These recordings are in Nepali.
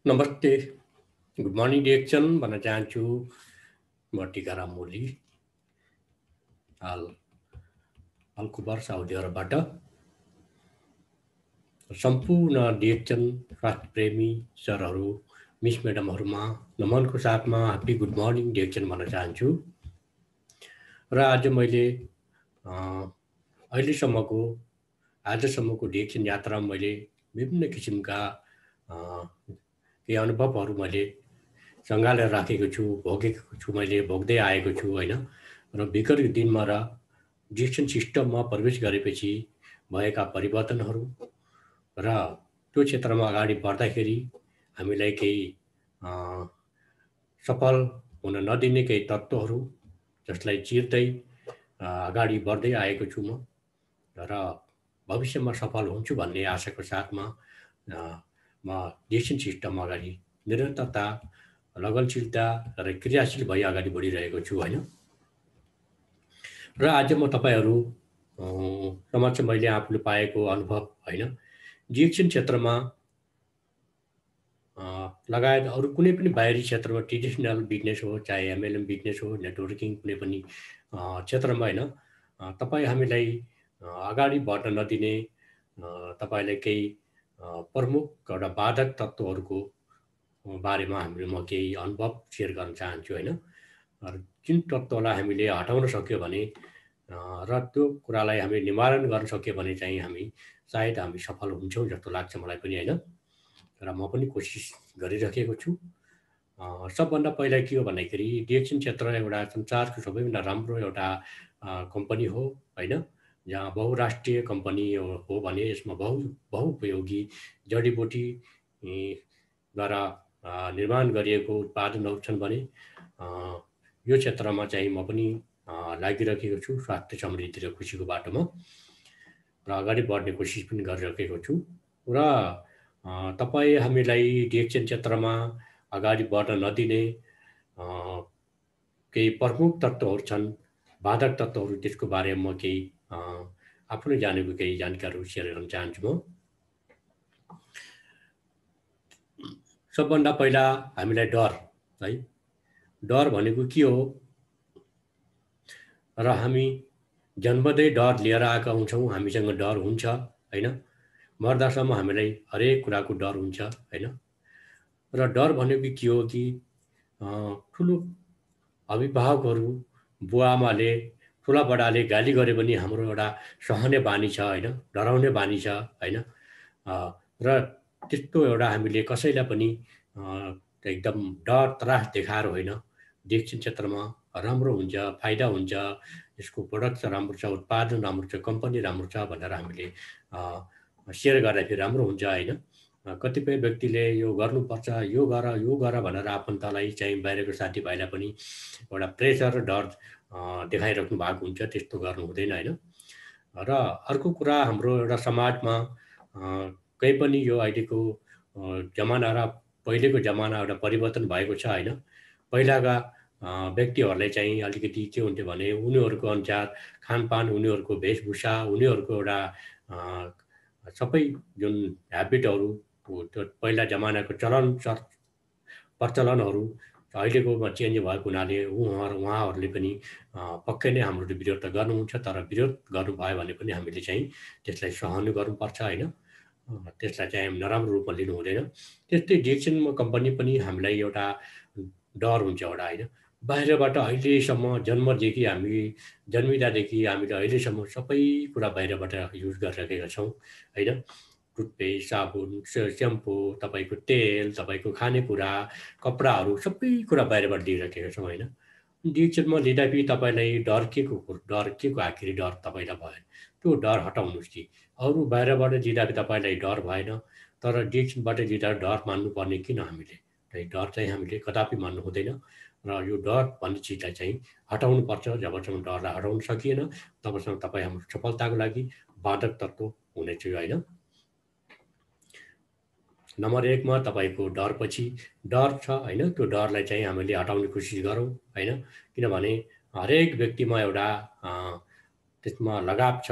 नमस्ते, गुड मर्निङ डिएक्सन भन्न चाहन्छु। म टिकाराम मोली हाल हालको साउदी अरबबाट। सम्पूर्ण डिएक्सन राष्ट्रप्रेमी सरहरू, मिस म्याडमहरूमा नमनको साथमा ह्याप्पी गुड मर्निङ डिएक्सन भन्न चाहन्छु। र आज मैले आजसम्मको डिएक्सन यात्रामा मैले विभिन्न किसिमका केही अनुभवहरू मैले सँगालेर राखेको छु, भोगेको छु, मैले भोग्दै आएको छु होइन। र विगतको दिनमा र डिएक्सन सिस्टममा प्रवेश गरेपछि भएका परिवर्तनहरू र त्यो क्षेत्रमा अगाडि बढ्दाखेरि हामीलाई केही सफल हुन नदिने केही तत्त्वहरू जसलाई चिर्दै अगाडि बढ्दै आएको छु म। र भविष्यमा सफल हुन्छु भन्ने आशाको साथमा म डिएक्सन सिस्टममा अगाडि निरन्तरता, लगनशीलता र क्रियाशील भई अगाडि बढिरहेको छु होइन। र आज म तपाईँहरू समक्ष मैले आफूले पाएको अनुभव होइन, डिएक्सन क्षेत्रमा लगायत अरू कुनै पनि बाहिरी क्षेत्रमा ट्रेडिसनल बिजनेस हो, चाहे एमएलएम बिजनेस हो, नेटवर्किङ कुनै पनि क्षेत्रमा होइन, तपाईँ हामीलाई अगाडि बढ्न नदिने तपाईँलाई केही प्रमुख एउटा बाधक तत्त्वहरूको बारेमा म केही अनुभव सेयर गर्न चाहन्छु होइन। जुन तत्त्वलाई हामीले हटाउन सक्यो भने र त्यो कुरालाई हामीले निवारण गर्न सक्यो भने चाहिँ हामी सायद हामी सफल हुन्छौँ जस्तो लाग्छ मलाई पनि होइन। र म पनि कोसिस गरिरहेको छु। सबभन्दा पहिला के हो भन्दाखेरि डिएक्सन क्षेत्र एउटा संसारको सबैभन्दा राम्रो एउटा कम्पनी हो होइन, जहाँ बहुराष्ट्रिय कम्पनी हो भने यसमा बहुउपयोगी जडीबुटी द्वारा निर्माण गरिएको उत्पादनहरू छन् भने यो क्षेत्रमा चाहिँ म पनि लागिरहेको छु स्वास्थ्य समृद्धि र खुसीको बाटोमा, र अगाडि बढ्ने कोसिस पनि गरिरहेको छु। र तपाईँ हामीलाई डिएक्सन क्षेत्रमा अगाडि बढ्न नदिने केही प्रमुख तत्त्वहरू छन्, बाधक तत्त्वहरू, त्यसको बारेमा म केही आफूले जानेको केही जानकारीहरू सेयर गर्न चाहन्छु म। सबभन्दा पहिला हामीलाई डर है, डर भनेको के हो र हामी जन्मदै डर लिएर आएका हुन्छौँ, हामीसँग डर हुन्छ होइन, मर्दासम्म हामीलाई हरेक कुराको डर हुन्छ होइन। र डर भनेको के हो कि ठुलो अभिभावकहरू, बुवाआमाले, ठुला बडाले गाली गरे पनि हाम्रो एउटा सहने बानी छ होइन, डराउने बानी छ होइन। र त्यस्तो एउटा हामीले कसैलाई पनि एकदम डर त्रास देखाएर होइन, डिएक्सन क्षेत्रमा राम्रो हुन्छ, फाइदा हुन्छ, यसको प्रोडक्ट राम्रो छ, उत्पादन राम्रो छ, कम्पनी राम्रो छ भनेर हामीले सेयर गर्दाखेरि राम्रो हुन्छ होइन। कतिपय व्यक्तिले यो गर्नुपर्छ, यो गर भनेर आफन्तलाई चाहिँ बाहिरको साथीभाइलाई पनि एउटा प्रेसर र डर देखाइराख्नु भएको हुन्छ, त्यस्तो गर्नु हुँदैन होइन। र अर्को कुरा, हाम्रो एउटा समाजमा केही पनि यो अहिलेको जमाना र पहिलेको जमाना एउटा परिवर्तन भएको छ होइन। पहिलाका व्यक्तिहरूलाई चाहिँ अलिकति के हुन्थ्यो भने उनीहरूको अनुसार खानपान, उनीहरूको वेशभूषा, उनीहरूको एउटा सबै जुन ह्याबिटहरू, त्यो पहिला जमानाको प्रचलनहरू अहिलेकोमा चेन्ज भएको हुनाले उहाँहरूले पनि पक्कै नै हाम्रो विरोध त गर्नुहुन्छ, तर विरोध गर्नुभयो भने पनि हामीले चाहिँ त्यसलाई सहनु गर्नुपर्छ होइन, त्यसलाई चाहिँ हामी नराम्रो रूपमा लिनु हुँदैन। त्यस्तै डिएक्सन कम्पनी पनि हामीलाई एउटा डर हुन्छ एउटा होइन, बाहिरबाट अहिलेसम्म जन्मदेखि हामी जन्मिँदादेखि हामीले अहिलेसम्म सबै कुरा बाहिरबाट युज गरिरहेका छौँ होइन। टुथपेस्ट, साबुन, स्याम्पू, तपाईँको तेल, तपाईँको खानेकुरा, कपडाहरू सबै कुरा बाहिरबाट लिइरहेका छौँ होइन। डिएक्सनमा लिँदाखेरि तपाईँलाई डर के को आखिरी डर तपाईँलाई भयो, त्यो डर हटाउनुहोस् कि। अरू बाहिरबाट लिँदाखेरि तपाईँलाई डर भएन, तर डिएक्सनबाट लिँदा डर मान्नुपर्ने किन हामीले? डर चाहिँ हामीले कदापि मान्नु हुँदैन र यो डर भन्ने चिजलाई चाहिँ हटाउनुपर्छ। जबसम्म डरलाई हटाउन सकिएन तबसम्म तपाईँ हाम्रो सफलताको लागि बाधक तत्त्व हुनेछ होइन। नम्बर 1 मा तपाईँको डरपछि डर छ होइन, त्यो डरलाई चाहिँ हामीले हटाउने कोसिस गरौँ होइन। किनभने हरेक व्यक्तिमा एउटा त्यसमा लगाव छ,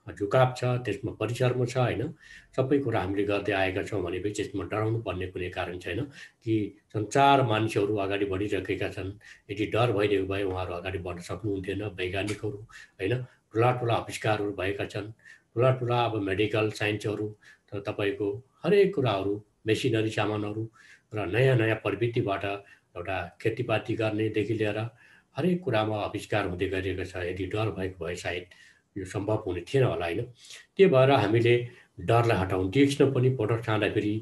झुकाव छ, त्यसमा परिचर्म छ होइन। सबै कुरा हामीले गर्दै आएका छौँ भनेपछि त्यसमा डराउनु पर्ने कुनै कारण छैन कि संसार मानिसहरू अगाडि बढिरहेका छन्। यदि डर भइदिएको भए उहाँहरू अगाडि बढ्न सक्नुहुन्थेन। वैज्ञानिकहरू होइन, ठुला ठुला आविष्कारहरू भएका छन्, ठुला ठुला अब मेडिकल साइन्सहरू र तपाईँको हरेक कुराहरू, मेसिनरी सामानहरू र नयाँ नयाँ प्रविधिबाट एउटा खेतीपाती गर्नेदेखि लिएर हरेक कुरामा आविष्कार हुँदै गइरहेको छ। यदि डर भएको भए सायद यो सम्भव हुने थिएन होला होइन। त्यही भएर हामीले डरलाई हटाउनु, डिएक्समा पनि फोटो छाड्दाखेरि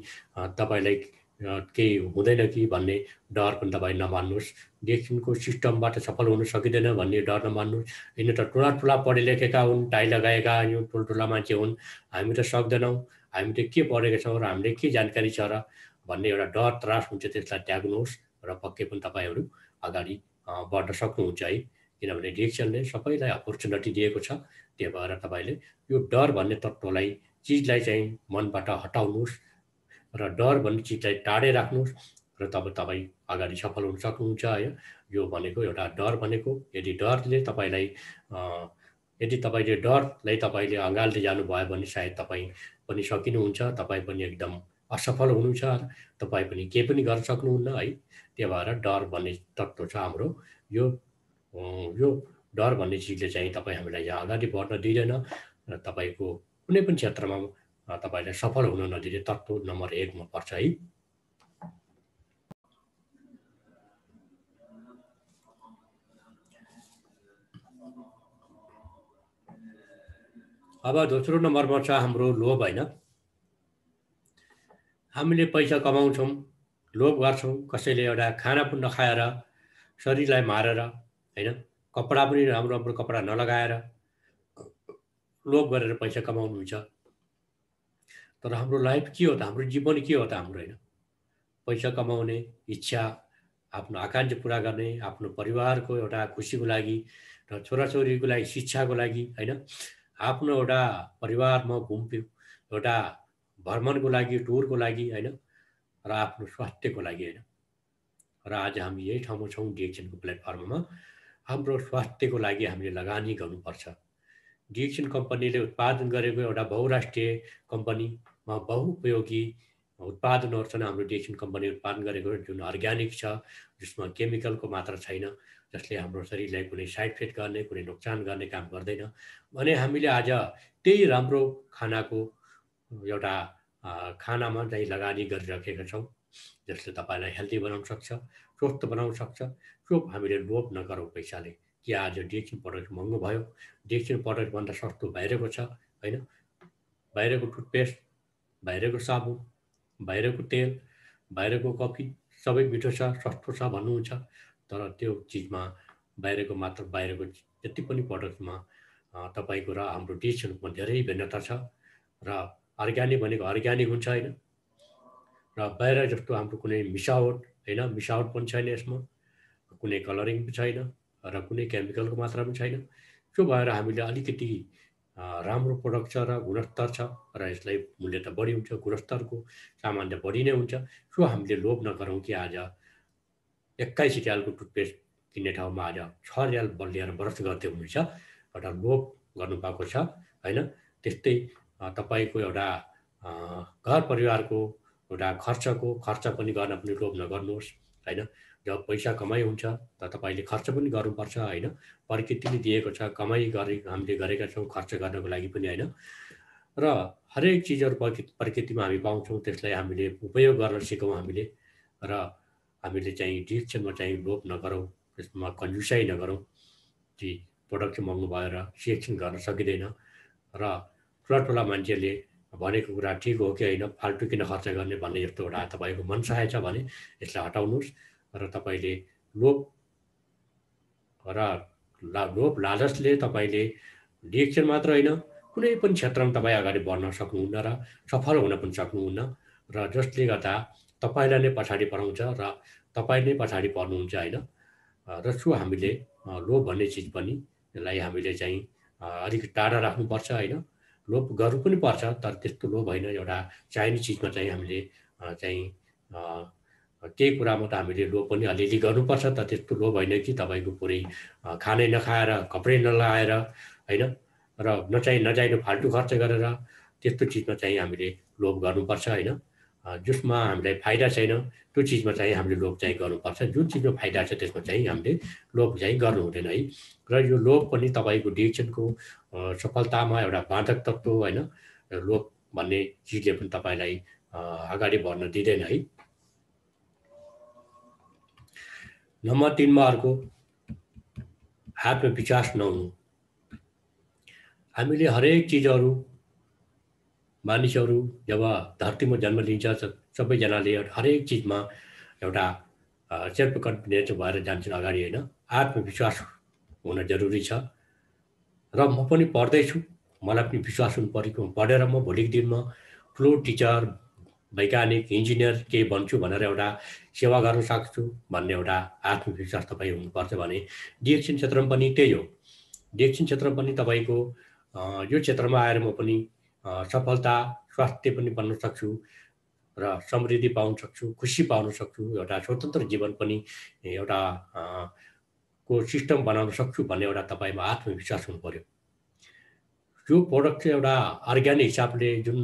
तपाईँलाई केही हुँदैन कि भन्ने डर पनि तपाईँ नमान्नुहोस्। डिएक्सनको सिस्टमबाट सफल हुन सकिँदैन भन्ने डर नमान्नुहोस्। यिनी त ठुला ठुला पढे लेखेका हुन्, टाई लगाएका यो ठुल्ठुला मान्छे हुन्, हामी त सक्दैनौँ, हामी त के पढेका छौँ र हामीले के जानकारी छ र भन्ने एउटा डर त्रास हुन्छ, त्यसलाई त्याग्नुहोस् र पक्कै पनि तपाईँहरू अगाडि बढ्न सक्नुहुन्छ है। किनभने डिएक्सनले सबैलाई अपर्च्युनिटी दिएको छ। त्यही भएर तपाईँले यो डर भन्ने तत्त्वलाई, चिजलाई चाहिँ मनबाट हटाउनुहोस् र डर भन्ने चिजलाई टाढै राख्नुहोस् र तब तपाईँ अगाडि सफल हुन सक्नुहुन्छ है। यो भनेको एउटा डर भनेको, यदि डरले तपाईँलाई यदि तपाईँले डरलाई तपाईँले अँगाल्दै जानुभयो भने सायद तपाईँ पनि सकिनुहुन्छ, तपाईँ पनि एकदम असफल हुनुहुन्छ, तपाईँ पनि केही पनि गर्न सक्नुहुन्न है। त्यही भएर डर भन्ने तत्त्व छ हाम्रो। यो डर भन्ने चिजले चाहिँ तपाईँ हामीलाई यहाँ अगाडि बढ्न दिँदैन र तपाईँको कुनै पनि क्षेत्रमा तपाईँलाई सफल हुन नदिने तत्त्व नम्बर 1 मा पर्छ है। अब दोस्रो नम्बरमा छ हाम्रो लोभ होइन। हामीले पैसा कमाउँछौँ, लोभ गर्छौँ, कसैले एउटा खाना पनि नखाएर, शरीरलाई मारेर होइन, कपडा पनि राम्रो राम्रो कपडा नलगाएर लोभ गरेर पैसा कमाउनुहुन्छ। तर हाम्रो लाइफ के हो त, हाम्रो जीवन के हो त हाम्रो होइन। पैसा कमाउने इच्छा, आफ्नो आकाङ्क्षा पुरा गर्ने, आफ्नो परिवारको एउटा खुसीको लागि र छोराछोरीको लागि शिक्षाको लागि होइन, आफ्नो एउटा परिवारमा एउटा भ्रमणको लागि, टुरको लागि होइन, र आफ्नो स्वास्थ्यको लागि होइन। र आज हामी यही ठाउँमा छौँ डिएक्सनको प्लेटफर्ममा। हाम्रो स्वास्थ्यको लागि हामीले लगानी गर्नुपर्छ। डिएक्सन कम्पनीले उत्पादन गरेको एउटा बहुराष्ट्रिय कम्पनीमा बहुउपयोगी उत्पादनहरू छन्। हाम्रो डिएक्सन कम्पनी उत्पादन गरेको जुन अर्ग्यानिक छ, जसमा केमिकलको मात्रा छैन, जसले हाम्रो शरीरलाई कुनै साइड इफेक्ट गर्ने, कुनै नोक्सान गर्ने काम गर्दैन भने हामीले आज त्यही राम्रो खानाको एउटा खानामा चाहिँ लगानी गरिराखेका छौँ, जसले तपाईँलाई हेल्दी बनाउन सक्छ, स्वस्थ बनाउन सक्छ। सो हामीले लोभ नगरौँ पैसाले कि आज डिएक्सन प्रडक्ट महँगो भयो, डिएक्सन प्रडक्टभन्दा सस्तो बाहिरको छ होइन। बाहिरको टुथपेस्ट, बाहिरको साबुन, बाहिरको तेल, बाहिरको कफी सबै मिठो छ, सस्तो छ भन्नुहुन्छ। तर त्यो चिजमा बाहिरको मात्र, बाहिरको जति पनि प्रडक्टमा तपाईँको र हाम्रो डिएक्सनमा धेरै भिन्नता छ। र अर्ग्यानिक भनेको अर्ग्यानिक हुन्छ होइन, र बाहिर जस्तो हाम्रो कुनै मिसावट होइन, मिसावट पनि छैन यसमा, कुनै कलरिङ पनि छैन र कुनै केमिकलको मात्रा पनि छैन। त्यो भएर हामीले अलिकति राम्रो प्रडक्ट छ र गुणस्तर छ र यसलाई मूल्य त बढी हुन्छ, गुणस्तरको सामान त बढी नै हुन्छ। सो हामीले लोभ नगरौँ कि आज 21 रियालको टुथपेस्ट किन्ने ठाउँमा आज 6 रियाल लिएर ब्रस गर्दै हुनुहुन्छ, एउटा लोभ गर्नुभएको छ होइन। त्यस्तै तपाईँको एउटा घर परिवारको एउटा खर्च पनि गर्न पनि लोभ नगर्नुहोस् होइन। जब पैसा कमाइ हुन्छ त तपाईँले खर्च पनि गर्नुपर्छ होइन। प्रकृतिले दिएको छ, कमाइ हामीले गरेका छौँ खर्च गर्नको लागि पनि होइन। र हरेक चिजहरू प्रकृतिमा हामी पाउँछौँ, त्यसलाई हामीले उपयोग गर्न सिकौँ हामीले। र हामीले चाहिँ डिएक्सनमा चाहिँ लोभ नगरौँ, त्यसमा कन्जुसाइ नगरौँ कि प्रडक्ट चाहिँ महँगो भएर सिलेक्सन गर्न सकिँदैन। र ठुला ठुला मान्छेले भनेको कुरा ठिक हो कि होइन, फाल्टु किन खर्च गर्ने भन्ने जस्तो एउटा तपाईँको मनसाय छ भने यसलाई हटाउनुहोस्। र तपाईँले लोभ लालचले तपाईँले डिएक्सन मात्र होइन, कुनै पनि क्षेत्रमा तपाईँ अगाडि बढ्न सक्नुहुन्न र सफल हुन पनि सक्नुहुन्न। र जसले गर्दा तपाईँलाई नै पछाडि पराउँछ र तपाईँ नै पछाडि पर्नुहुन्छ होइन। र सो हामीले लोभ भन्ने चिज पनि यसलाई हामीले चाहिँ अलिक टाढा राख्नुपर्छ होइन। लोभ गर्नु पनि पर्छ, तर त्यस्तो लोभ होइन। एउटा चाहिने चिजमा चाहिँ हामीले चाहिँ केही कुरामा त हामीले लोभ पनि अलिअलि गर्नुपर्छ, त त्यस्तो लोभ होइन कि तपाईँको पुरै खानै नखाएर, कपडै नलाएर होइन, र नचाहिने फाल्टु खर्च गरेर त्यस्तो चिजमा चाहिँ हामीले लोभ गर्नुपर्छ होइन। जसमा हामीलाई फाइदा छैन त्यो चिजमा चाहिँ हामीले लोभ चाहिँ गर्नुपर्छ। जुन चिजमा फाइदा छ त्यसमा चाहिँ हामीले लोभ चाहिँ गर्नु हुँदैन है। र यो लोभ पनि तपाईँको डिसिजनको सफलतामा एउटा बाधक तत्त्व होइन। लोभ भन्ने चिजले पनि तपाईँलाई अगाडि बढ्न दिँदैन है। नम्बर 3मा अर्को आत्मविश्वास नहुनु। हामीले हरेक चिजहरू मानिसहरू जब धरतीमा जन्म लिन्छ सबैजनाले हरेक चिजमा एउटा सेल्फ कन्फिडेन्स भएर जान्छन् अगाडि होइन। आत्मविश्वास हुन जरुरी छ। र म पनि पढ्दैछु, मलाई पनि विश्वास हुनु परेको, पढेर म भोलिको दिनमा ठुलो टिचर, वैज्ञानिक, इन्जिनियर केही बन्छु भनेर एउटा सेवा गर्न सक्छु भन्ने एउटा आत्मविश्वास तपाईँ हुनुपर्छ भने डिएक्सन क्षेत्रमा पनि त्यही हो। डिएक्सन क्षेत्रमा पनि तपाईँको यो क्षेत्रमा आएर म पनि सफलता, स्वास्थ्य पनि बन्न सक्छु र समृद्धि पाउन सक्छु, खुसी पाउन सक्छु, एउटा स्वतन्त्र जीवन पनि एउटा को सिस्टम बनाउन सक्छु भन्ने एउटा तपाईँमा आत्मविश्वास हुनु पर्यो। यो प्रडक्ट चाहिँ एउटा अर्ग्यानिक हिसाबले जुन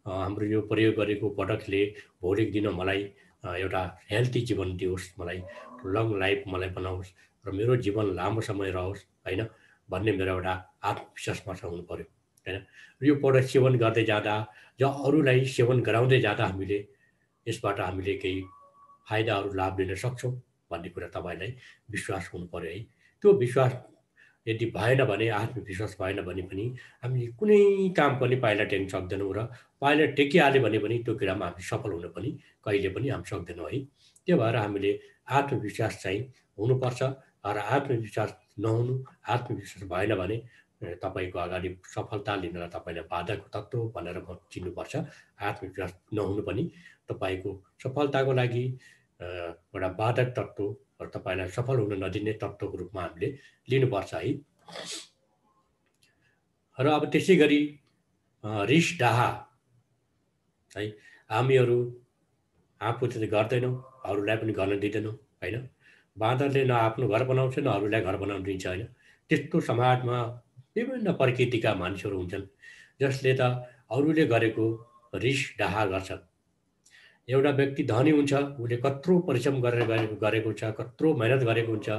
हाम्रो यो प्रयोग गरेको प्रडक्टले भोलिको दिन मलाई एउटा हेल्दी जीवन दियोस्, मलाई लङ लाइफ मलाई बनाओस् र मेरो जीवन लामो समय रहोस् होइन भन्ने मेरो एउटा आत्मविश्वासमा हुनु पर्यो होइन। यो प्रडक्ट सेवन गर्दै जाँदा अरूलाई सेवन गराउँदै जाँदा हामीले यसबाट हामीले केही फाइदाहरू लाभ लिन सक्छौँ भन्ने कुरा तपाईँलाई विश्वास हुनु पर्यो है। त्यो विश्वास यदि भएन भने, आत्मविश्वास भएन भने पनि हामीले कुनै काम पनि पाइला टेक्न सक्दैनौँ र पाइला टेकिहाल्यो भने पनि त्यो कुरामा हामी सफल हुन पनि कहिले पनि हामी सक्दैनौँ है। त्यो भएर हामीले आत्मविश्वास चाहिँ हुनुपर्छ र आत्मविश्वास नहुनु, आत्मविश्वास भएन भने तपाईँको अगाडि सफलता लिनलाई तपाईँलाई बाधक तत्त्व भनेर चिन्नुपर्छ। आत्मविश्वास नहुनु पनि तपाईँको सफलताको लागि एउटा बाधक तत्त्व र तपाईँलाई सफल हुन नदिने तत्त्वको रूपमा हामीले लिनुपर्छ है। र अब त्यसै गरी रिस डाहा है, हामीहरू आफू चाहिँ गर्दैनौँ, अरूलाई पनि गर्न दिँदैनौँ होइन। बाँदरले न आफ्नो घर बनाउँछ न अरूलाई घर बनाउन दिन्छ होइन। त्यस्तो समाजमा विभिन्न प्रकृतिका मानिसहरू हुन्छन् जसले त अरूले गरेको रिस डाहा गर्छन्। एउटा व्यक्ति धनी हुन्छ, उसले कत्रो परिश्रम गरेको छ, कत्रो मेहनत गरेको हुन्छ,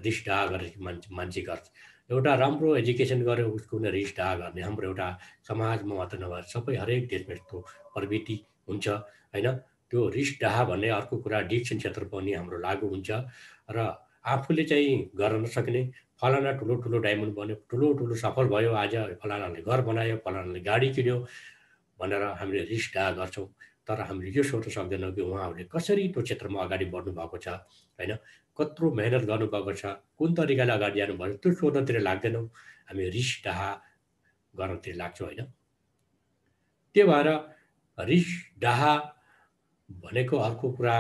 रिस डाहा गरेको मान्छे गर्छ। एउटा राम्रो एजुकेसन गर्यो उसको नै रिस डाहा गर्ने हाम्रो एउटा समाजमा मात्र नभएर सबै हरेक देशमा यस्तो प्रवृत्ति हुन्छ होइन। त्यो रिस डाहा भन्ने अर्को कुरा डिक्सन क्षेत्र पनि हाम्रो लागु हुन्छ र आफूले चाहिँ गर्न नसक्ने फलाना ठुलो ठुलो डायमन्ड बन्यो, ठुलो ठुलो सफल भयो, आज फलानाले घर बनायो, फलानाले गाडी किन्यो भनेर हामीले रिस डाहा गर्छौँ। तर हामीले यो सोच्न सक्दैनौँ कि उहाँहरूले कसरी त्यो क्षेत्रमा अगाडि बढ्नु भएको छ होइन, कत्रो मेहनत गर्नुभएको छ, कुन तरिकाले अगाडि जानुभयो त्यो सोध्नतिर लाग्दैनौँ, हामी रिस डाहा गर्नतिर लाग्छौँ होइन। त्यो भएर रिस डाहा भनेको अर्को कुरा।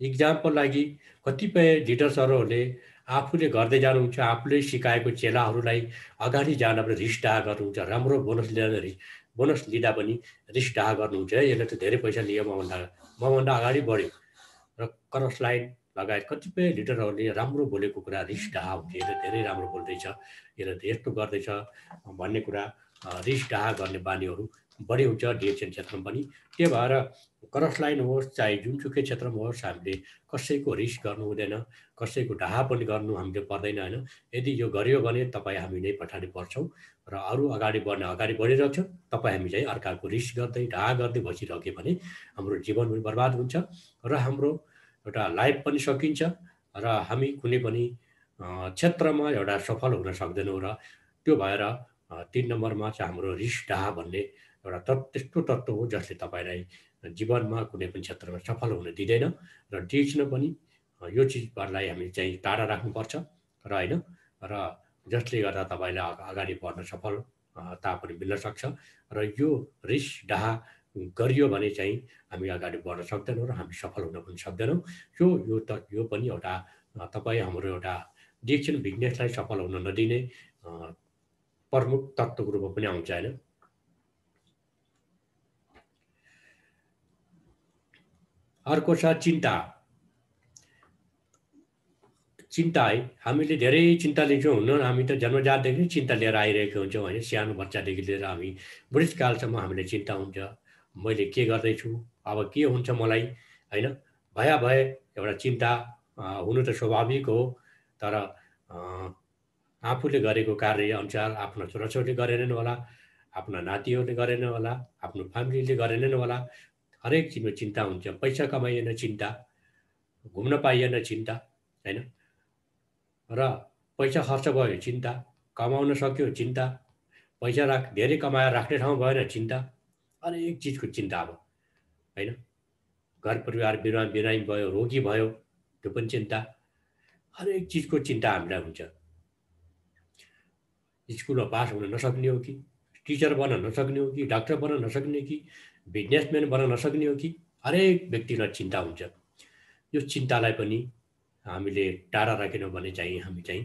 इक्जामको लागि कतिपय लिडर्सहरूले आफूले गर्दै जानुहुन्छ, आफूले सिकाएको चेलाहरूलाई अगाडि जान पनि रिस डाहा गर्नुहुन्छ। राम्रो बोनस लिँदा पनि रिस डाहा गर्नुहुन्छ, यसले त धेरै पैसा लियो मभन्दा अगाडि बढ्यो र क्रस लाइन लगायत कतिपय लिडरहरूले राम्रो बोलेको कुरा रिस डाहा हुन्छ, यसले धेरै राम्रो बोल्दैछ, यसले यस्तो गर्दैछ भन्ने कुरा रिस डाहा गर्ने बानीहरू बढी हुन्छ डिएक्सन क्षेत्रमा पनि। त्यही भएर क्रस लाइन होस् चाहे जुनसुकै क्षेत्रमा होस् हामीले कसैको रिस गर्नु हुँदैन, कसैको डाहा पनि गर्नु हामीले पर्दैन होइन। यदि यो गरियो भने तपाईँ हामी नै पछाडि पर्छौँ र अरू अगाडि बढिरहेको छ, तपाईँ हामी चाहिँ अर्काको रिस गर्दै डाहा गर्दै बसिरह्यो भने हाम्रो जीवन पनि बर्बाद हुन्छ र हाम्रो एउटा लाइफ पनि सकिन्छ र हामी कुनै पनि क्षेत्रमा एउटा सफल हुन सक्दैनौँ। र त्यो भएर 3 नम्बरमा चाहिँ हाम्रो रिस डाहा भन्ने एउटा त्यस्तो तत्त्व हो जसले तपाईँलाई जीवनमा कुनै पनि क्षेत्रमा सफल हुन दिँदैन र डिएक्सन पनि यो चिजहरूलाई हामी चाहिँ टाढा राख्नुपर्छ र होइन। र जसले गर्दा तपाईँलाई अगाडि बढ्न सफलता पनि मिल्न सक्छ र यो रिस डाहा गरियो भने चाहिँ हामी अगाडि बढ्न सक्दैनौँ र हामी सफल हुन पनि सक्दैनौँ। यो पनि एउटा तपाईँ हाम्रो एउटा डिएक्सन बिजनेसलाई सफल हुन नदिने प्रमुख तत्त्वको रूपमा पनि आउँछ होइन। अर्को छ चिन्ता। चिन्ता है हामीले धेरै चिन्ता लिन्छौँ हुन्न हामी त जन्मजातदेखि नै चिन्ता लिएर आइरहेको हुन्छौँ होइन सानो बच्चादेखि लिएर हामी बुढेसकालसम्म हामीलाई चिन्ता हुन्छ मैले के गर्दैछु अब के हुन्छ मलाई होइन भए एउटा चिन्ता हुनु त स्वाभाविक हो तर आफूले गरेको कार्य अनुसार आफ्नो छोराछोरीले गरेनन् होला आफ्ना नातिहरूले गरेन होला आफ्नो फ्यामिलीले गरेनन् होला हरेक चिजमा चिन्ता हुन्छ पैसा कमाइएन चिन्ता घुम्न पाइएन चिन्ता होइन र पैसा खर्च भयो चिन्ता कमाउन सक्यो चिन्ता पैसा धेरै कमाएर राख्ने ठाउँ भएन चिन्ता हरेक चिजको चिन्ता अब होइन घर परिवार बिरामी भयो रोगी भयो त्यो पनि चिन्ता हरेक चिजको चिन्ता हामीलाई हुन्छ स्कुलमा पास हुन नसक्ने हो कि टिचर बन्न नसक्ने हो कि डाक्टर बन्न नसक्ने कि बिजनेसम्यान बन्न नसक्ने हो कि हरेक व्यक्तिलाई चिन्ता हुन्छ यो चिन्तालाई पनि हामीले टाढा राखेनौँ भने चाहिँ हामी चाहिँ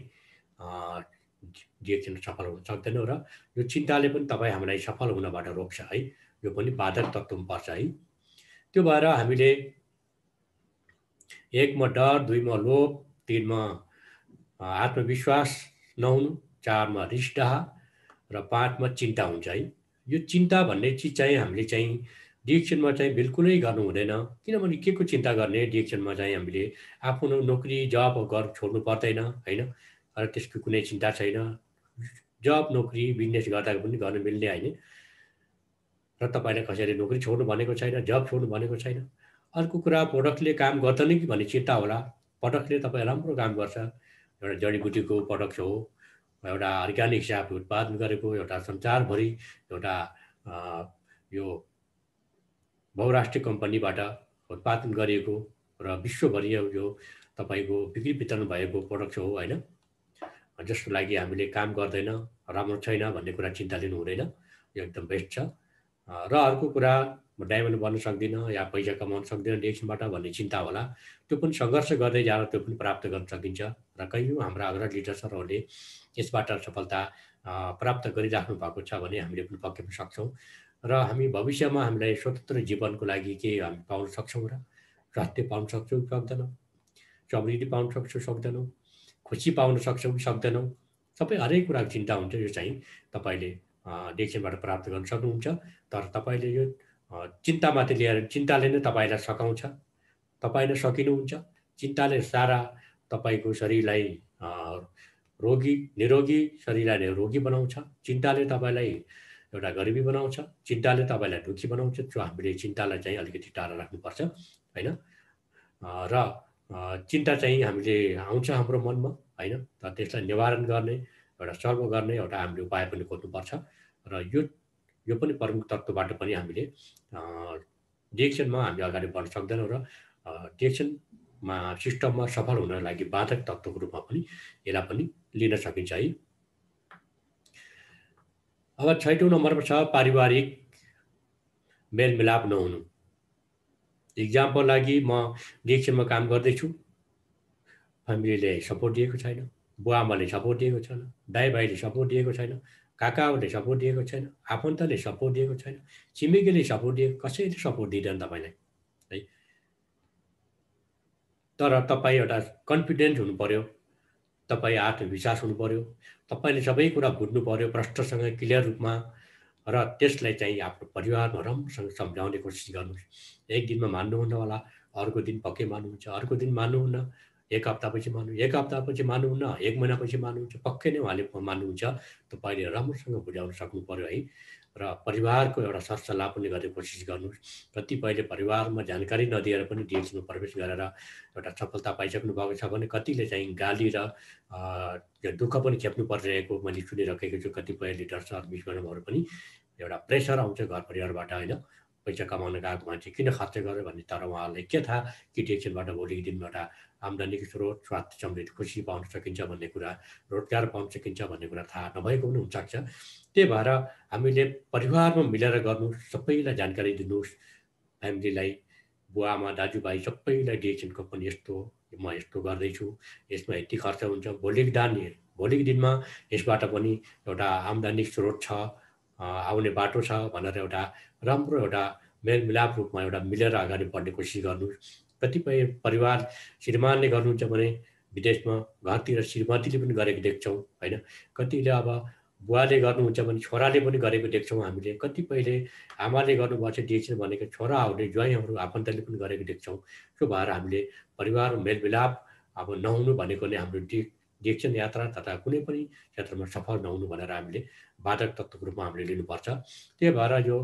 डिएक्सन सफल हुन सक्दैनौँ र यो चिन्ताले पनि तपाईँ हामीलाई सफल हुनबाट रोक्छ है यो पनि बाधक तत्त्वमा पर्छ है त्यो भएर हामीले एकमा डर दुईमा लोभ तिनमा आत्मविश्वास नहुनु चारमा रिसडाहा र पाँचमा चिन्ता हुन्छ है यो चिन्ता भन्ने चिज चाहिँ हामीले चाहिँ डिएक्सनमा चाहिँ बिल्कुलै गर्नु हुँदैन किनभने के को चिन्ता गर्ने डिएक्सनमा चाहिँ हामीले आफ्नो नोकरी जब छोड्नु पर्दैन होइन र त्यसको कुनै चिन्ता छैन जब नोकरी बिजनेस गर्दा पनि गर्न मिल्ने होइन र तपाईँले कसैले नोकरी छोड्नु भनेको छैन जब छोड्नु भनेको छैन अर्को कुरा प्रडक्टले काम गर्दैन कि भन्ने चिन्ता होला प्रडक्टले तपाईँ राम्रो काम गर्छ एउटा जडीबुटीको प्रडक्ट हो एउटा अर्ग्यानिक हिसाबले उत्पादन गरेको एउटा संसारभरि एउटा यो बहुराष्ट्रिय कम्पनीबाट उत्पादन गरिएको र विश्वभरि यो तपाईँको बिक्री वितरण भएको प्रडक्ट हो होइन जसको लागि हामीले काम गर्दैन राम्रो छैन भन्ने कुरा चिन्ता लिनु हुँदैन यो एकदम बेस्ट छ र अर्को कुरा म डायमन्ड बन्न सक्दिनँ या पैसा कमाउन सक्दिनँ डिएक्सनबाट भन्ने चिन्ता होला त्यो पनि सङ्घर्ष गर्दै जाँदा त्यो पनि प्राप्त गर्न सकिन्छ र कयौँ हाम्रा अग्रज लिडर सरहरूले यसबाट सफलता प्राप्त गरिराख्नु भएको छ भने हामीले पनि पक्कै पनि सक्छौँ र हामी भविष्यमा हामीलाई स्वतन्त्र जीवनको लागि के हामी पाउन सक्छौँ र स्वास्थ्य पाउन सक्छौँ सक्दैनौँ समृद्धि पाउन सक्छौँ सक्दैनौँ खुसी पाउन सक्छौँ कि सक्दैनौँ सबै हरेक कुराको चिन्ता हुन्छ यो चाहिँ तपाईँले डिएक्सनबाट प्राप्त गर्न सक्नुहुन्छ तर तपाईँले यो चिन्तामाथि लिएर चिन्ताले नै तपाईँलाई सकाउँछ तपाईँले सकिनुहुन्छ चिन्ताले सारा तपाईँको शरीरलाई निरोगी शरीरलाई रोगी बनाउँछ चिन्ताले तपाईँलाई एउटा गरिबी बनाउँछ चिन्ताले तपाईँलाई दुःखी बनाउँछ त्यो हामीले चिन्तालाई चाहिँ अलिकति टाढा राख्नुपर्छ होइन र चिन्ता चाहिँ हामीले आउँछ हाम्रो मनमा होइन तर त्यसलाई निवारण गर्ने एउटा सल्भ गर्ने एउटा हामीले उपाय पनि खोज्नुपर्छ र यो पनि प्रमुख तत्त्वबाट पनि हामीले डिएक्सनमा हामीले अगाडि बढ्न सक्दैनौँ र डिएक्सनमा सिस्टममा सफल हुन लागि बाधक तत्त्वको रूपमा पनि यसलाई पनि लिन सकिन्छ है अब 6औं नम्बरमा छ पारिवारिक मेलमिलाप नहुनु इक्जाम्पल लागि म डिएक्सनमा काम गर्दैछु फ्यामिलीले सपोर्ट दिएको छैन बुवा आमाले सपोर्ट दिएको छैन दाइ भाइले सपोर्ट दिएको छैन काकाहरूले सपोर्ट दिएको छैन आफन्तले सपोर्ट दिएको छैन छिमेकीले सपोर्ट दिएको कसैले सपोर्ट दिँदैन तपाईँलाई है तर तपाईँ एउटा कन्फिडेन्ट हुनु पर्यो तपाईँ आत्मविश्वास हुनु पर्यो तपाईँले सबै कुरा बुझ्नु पर्यो प्रष्टसँग क्लियर रूपमा र त्यसलाई चाहिँ आफ्नो परिवारमा राम्रोसँग सम्झाउने कोसिस गर्नुहोस् एक दिनमा मान्नुहुन्न होला अर्को दिन पक्कै मान्नुहुन्छ अर्को दिन मान्नुहुन्न एक हप्तापछि मान्नु एक हप्तापछि मान्नुहुन्न एक महिनापछि मान्नुहुन्छ पक्कै नै उहाँले मान्नुहुन्छ तपाईँले राम्रोसँग बुझाउन सक्नु पर्यो है र परिवारको एउटा सरसल्लाह पनि गर्ने कोसिस गर्नुहोस् कतिपयले परिवारमा जानकारी नदिएर पनि डिएक्सनमा प्रवेश गरेर एउटा सफलता पाइसक्नु भएको छ भने कतिले चाहिँ गाली र दुःख पनि खेप्नु परिरहेको मैले सुनिराखेको छु कतिपय लिडर सर म्याडमहरू पनि एउटा प्रेसर आउँछ घर परिवारबाट होइन पैसा कमाउन गएको मान्छे किन खर्च गर्यो भन्ने तर उहाँहरूलाई के थाहा कि डिएक्सनबाट भोलिको दिनमा एउटा आम्दानीको स्रोत स्वास्थ्य समृद्धि खुसी पाउन सकिन्छ भन्ने कुरा रोजगार पाउन सकिन्छ भन्ने कुरा थाहा नभएको पनि हुनसक्छ त्यही भएर हामीले परिवारमा मिलेर गर्नु सबैलाई जानकारी दिनुहोस् फ्यामिलीलाई बुवा आमा दाजुभाइ सबैलाई डिएक्सन कम्पनी यस्तो म यस्तो गर्दैछु यसमा यति खर्च हुन्छ भोलिको दिनमा यसबाट पनि एउटा आम्दानी स्रोत छ आउने बाटो छ भनेर एउटा राम्रो एउटा मेलमिलाप रूपमा एउटा मिलेर अगाडि बढ्ने कोसिस गर्नुहोस् कतिपय परिवार श्रीमानले गर्नुहुन्छ भने विदेशमा घरतिर श्रीमतीले पनि गरेको देख्छौँ होइन। कतिले अब बुवाले गर्नुहुन्छ भने छोराले पनि गरेको देख्छौँ हामीले। कतिपयले आमाले गर्नुभएको छ डिएक्सन भनेको छोराहरूले ज्वाइँहरू आफन्तले पनि गरेको देख्छौँ। त्यो भएर हामीले परिवार मेलमिलाप अब नहुनु भनेको नै हाम्रो डिएक्सन यात्रा तथा कुनै पनि क्षेत्रमा सफल नहुनु भनेर हामीले बाधक तत्त्वको रूपमा हामीले लिनुपर्छ। त्यही भएर यो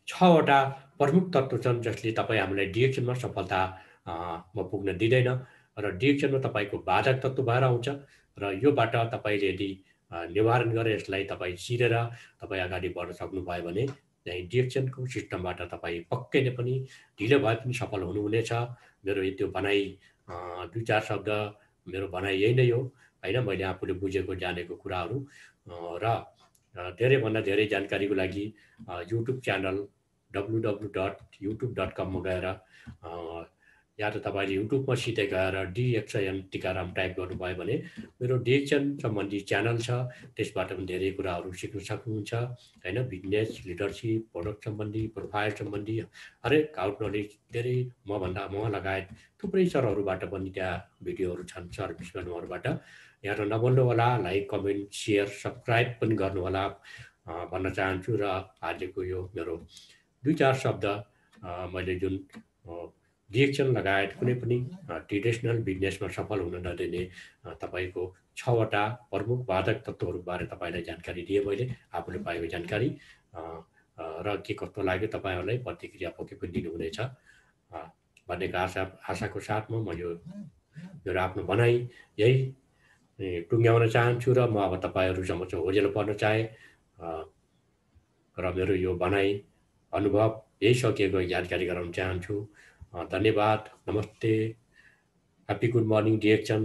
6 वटा प्रमुख तत्त्व छन् जसले तपाईँ हामीलाई डिएक्सनमा सफलता मा पुग्न दिँदैन र डिएक्सनमा तपाईँको बाधक तत्त्व भएर आउँछ र योबाट तपाईँले यदि निवारण गरेर यसलाई तपाईँ चिरेर तपाईँ अगाडि बढ्न सक्नुभयो भने चाहिँ डिएक्सनको सिस्टमबाट तपाईँ पक्कै नै पनि ढिलो भए पनि सफल हुनुहुनेछ। मेरो त्यो भनाइ 2-4 शब्द मेरो भनाइ यही नै हो होइन। मैले आफूले बुझेको जानेको कुराहरू र धेरैभन्दा धेरै जानकारीको लागि युट्युब च्यानल www.youtube.com मा गएर या त तपाईँले युट्युबमा सिधै गएर डिएक्सन टिकाराम टाइप गर्नुभयो भने मेरो डिएक्सन सम्बन्धी च्यानल छ। त्यसबाट पनि धेरै कुराहरू सिक्न सक्नुहुन्छ होइन। बिजनेस, लिडरसिप, प्रोडक्ट सम्बन्धी, प्रोफाइल सम्बन्धी हरेक आउट नलेज धेरै म लगायत थुप्रै सरहरूबाट पनि त्यहाँ भिडियोहरू छन्। सर विश्वहरूबाट यहाँ नबोल्नु होला, लाइक, कमेन्ट, सेयर, सब्सक्राइब पनि गर्नुहोला भन्न चाहन्छु। र आजको यो मेरो 2-4 शब्द मैले जुन डिएक्सन लगायत कुनै पनि ट्रेडिसनल बिजनेसमा सफल हुन नदिने तपाईँको 6 वटा प्रमुख बाधक तत्त्वहरूबारे तपाईँलाई जानकारी दिएँ मैले, आफूले पाएको जानकारी र के कस्तो लाग्यो तपाईँहरूलाई प्रतिक्रिया पक्कै पनि दिनुहुनेछ भन्नेको आशाको साथमा म यो मेरो आफ्नो भनाइ यही टुङ्ग्याउन चाहन्छु र म अब तपाईँहरू समक्ष ओझेलो पर्न चाहे र मेरो यो भनाइ अनुभव यही सकिएको जानकारी गराउन चाहन्छु। धन्यवाद, नमस्ते, ह्याप्पी गुड मर्निङ डिएक्सन।